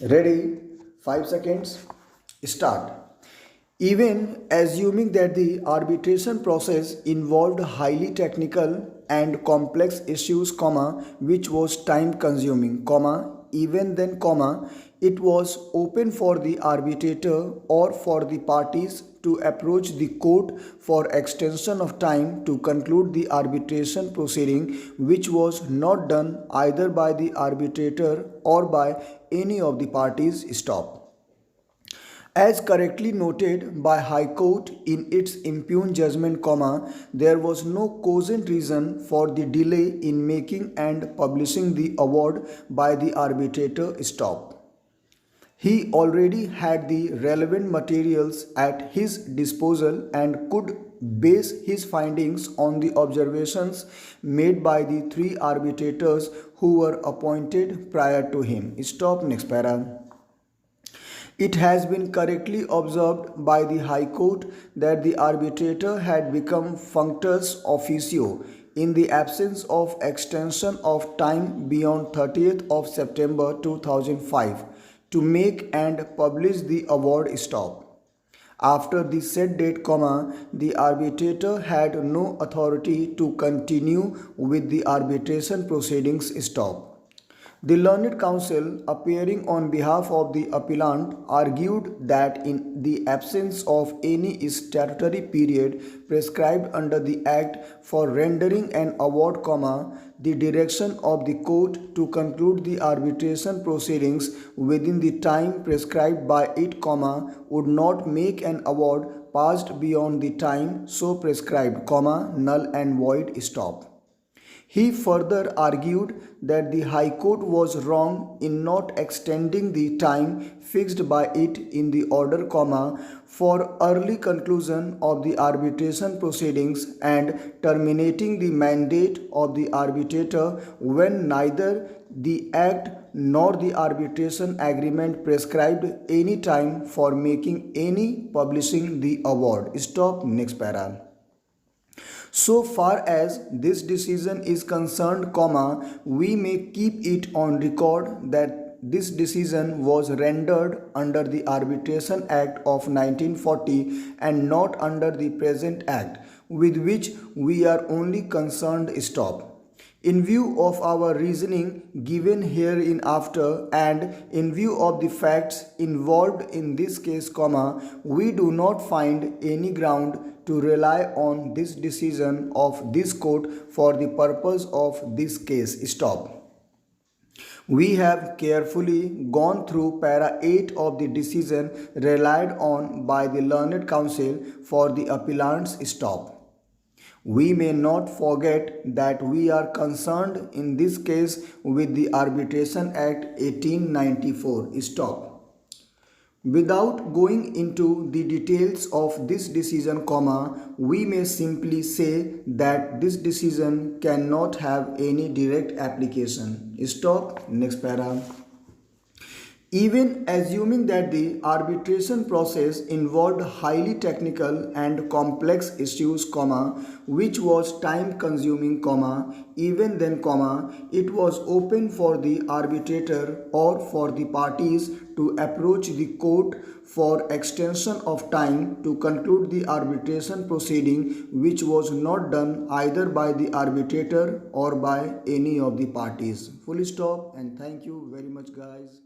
Ready? 5 seconds. Start. Even assuming that the arbitration process involved highly technical and complex issues, which was time consuming, even then, it was open for the arbitrator or for the parties to approach the court for extension of time to conclude the arbitration proceeding, which was not done either by the arbitrator or by any of the parties. Stop. As correctly noted by High Court in its impugned judgment, there was no cogent reason for the delay in making and publishing the award by the arbitrator. Stop. He already had the relevant materials at his disposal and could base his findings on the observations made by the three arbitrators who were appointed prior to him. Stop. Next para. It has been correctly observed by the High Court that the arbitrator had become functus officio in the absence of extension of time beyond 30th of September 2005 to make and publish the award. Stop. After the said date, the arbitrator had no authority to continue with the arbitration proceedings. Stop. The learned counsel, appearing on behalf of the appellant, argued that in the absence of any statutory period prescribed under the Act for rendering an award, the direction of the court to conclude the arbitration proceedings within the time prescribed by it, would not make an award passed beyond the time so prescribed, null and void. Stop. He further argued that the High Court was wrong in not extending the time fixed by it in the order, for early conclusion of the arbitration proceedings and terminating the mandate of the arbitrator when neither the Act nor the arbitration agreement prescribed any time for making any publishing the award. Stop. Next para. So far as this decision is concerned, we may keep it on record that this decision was rendered under the Arbitration Act of 1940 and not under the present Act, with which we are only concerned. Stop. In view of our reasoning given hereinafter and in view of the facts involved in this case, we do not find any ground to rely on this decision of this court for the purpose of this case. Stop. We have carefully gone through para 8 of the decision relied on by the learned counsel for the appellants. Stop. We may not forget that we are concerned in this case with the Arbitration Act 1894. Stop. Without going into the details of this decision, we may simply say that this decision cannot have any direct application. Stop. Next para. Even assuming that the arbitration process involved highly technical and complex issues, which was time consuming, even then, it was open for the arbitrator or for the parties to approach the court for extension of time to conclude the arbitration proceeding, which was not done either by the arbitrator or by any of the parties. Full stop, and thank you very much, guys.